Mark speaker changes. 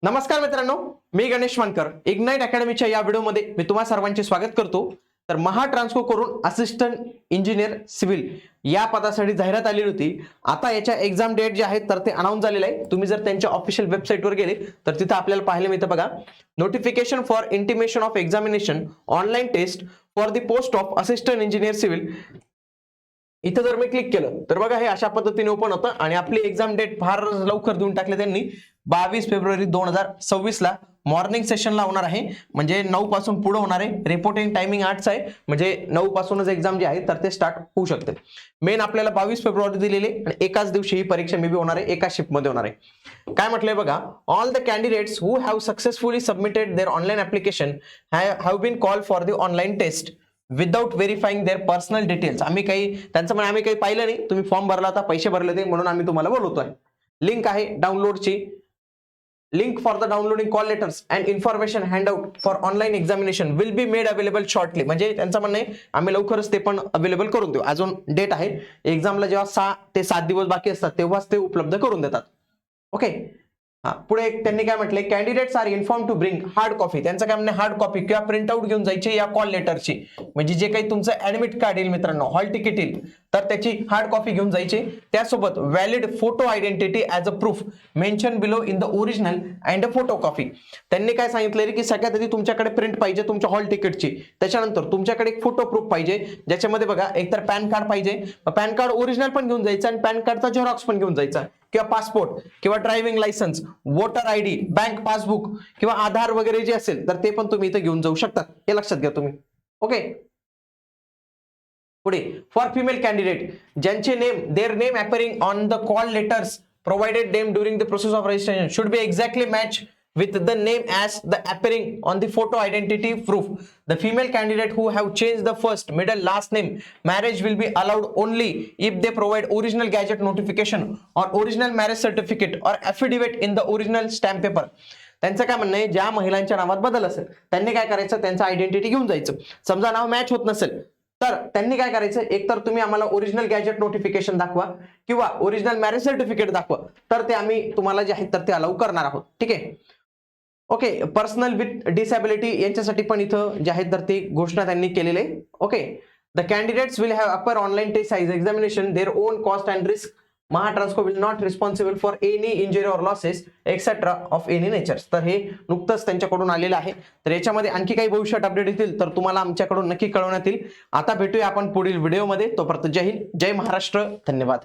Speaker 1: नमस्कार मित्रांनो, मी गणेश मानकर इग्नाइट अकॅडमीच्या या व्हिडिओमध्ये मी तुम्हा सर्वांचे स्वागत करतो। तर महा ट्रान्सको करून असिस्टंट इंजिनियर सिव्हिल या पदासाठी जाहिरात आली होती। आता याच्या एक्झाम डेट जे आहे तर ते अनाउन्स झालेले आहे। तुम्ही जर त्यांच्या ऑफिशियल वेबसाईटवर गेले तर तिथे आपल्याला पाहायला मिळतं बघा, notification for intimation of examination online test for the post of assistant engineer civil. इथं जर मी क्लिक केलं तर बघा हे अशा पद्धतीने ओपन होतं आणि आपली एक्झाम डेट फार लवकर देऊन टाकले त्यांनी। 22 फेब्रुवारी 2026 ला मॉर्निंग सेशनला होणार आहे, म्हणजे 9 पासून पुढे होणार आहे। रिपोर्टिंग टायमिंग 8चा आहे, म्हणजे 9 पासूनच एक्झाम जे आहे तर ते स्टार्ट होऊ शकते। मेन आपल्याला 22 फेब्रुवारी दिलेले आणि एकाच दिवशी ही परीक्षा मे बी होणार आहे, एका शिफ्ट मध्ये होणार आहे। काय म्हटलंय बघा, all the candidates who have successfully submitted their online application have been called for the online test without verifying their personal details. आम्ही काही पाहिलं नाही, तुम्ही फॉर्म भरला होता, पैसे भरले होते म्हणून आम्ही तुम्हाला बोलवतोय। लिंक आहे डाउनलोडची, link for the downloading call letters and information handout for online examination will be made available shortly. म्हणजे त्यांचं म्हणणं आहे आम्ही लवकरच ते पण अवेलेबल करून देऊ। अजून डेट आहे, एक्झामला जेव्हा 6 ते 7 दिवस बाकी असतात तेव्हाच ते उपलब्ध करून देतात। ओके, पुढे त्यांनी काय म्हटलंय, candidates are inform to bring hard copy. त्यांचं काय म्हणणं, हार्ड कॉपी किंवा प्रिंट आउट घेऊन जायची या कॉल लेटरची, म्हणजे जे काही तुमचं ऍडमिट कार्ड येईल मित्रांनो, हॉल तिकीट येईल तर त्याची हार्ड कॉपी घेऊन जायची। त्यासोबत valid photo identity as a proof mention below in the original and a photo copy. त्यांनी काय सांगितलंय की सगळ्यात आधी तुमच्याकडे प्रिंट पाहिजे तुमच्या हॉल तिकीटची, त्याच्यानंतर तुमच्याकडे एक फोटो प्रूफ पाहिजे, ज्याच्यामध्ये बघा एकतर पॅन कार्ड पाहिजे, पॅन कार्ड ओरिजिनल पण घेऊन जायचं आणि पॅन कार्डचा झेरॉक्स पण घेऊन जायचा, किंवा पासपोर्ट किंवा driving licence, voter ID, bank passbook किंवा आधार वगैरे जे असेल तर ते पण तुम्ही इथे घेऊन जाऊ शकता, हे लक्षात घ्या तुम्ही। ओके, पुढे फॉर फिमेल कॅन्डिडेट ज्यांचे their name appearing on the call letters provided them during the process of registration should be exactly match with the name as the appearing on the photo identity proof. The female candidate who have changed the first, middle, last name marriage will be allowed only if they provide original gadget notification or original marriage certificate or affidavit in the original stamp paper. त्यांचं काय म्हणणं आहे, ज्या महिलांच्या नावात बदल असेल त्यांनी काय करायचं, त्यांचं आयडेंटिटी घेऊन जायचं। समजा नाव मॅच होत नसेल तर त्यांनी काय करायचं, एकतर तुम्ही आम्हाला ओरिजिनल गॅजेट नोटिफिकेशन दाखवा किंवा ओरिजिनल मॅरेज सर्टिफिकेट दाखवा, तर ते आम्ही तुम्हाला जे आहे तर ते अलाउ करणार आहोत। ठीक आहे, ओके, पर्सनल विथ डिसॅबिलिटी यांच्यासाठी पण इथं जे आहे तर ती घोषणा त्यांनी केलेली आहे। Okay, the candidates will have appear online test size examination their own cost and risk. Maha Transco will not responsible for any injury or losses etcetera of any nature. तर हे नुकतंच त्यांच्याकडून आलेलं आहे। तर याच्यामध्ये आणखी काही भविष्यात अपडेट येतील तर तुम्हाला आमच्याकडून नक्की कळवण्यात येईल। आता भेटूया आपण पुढील व्हिडिओमध्ये, तोपर्यंत जय हिंद, जय महाराष्ट्र, धन्यवाद।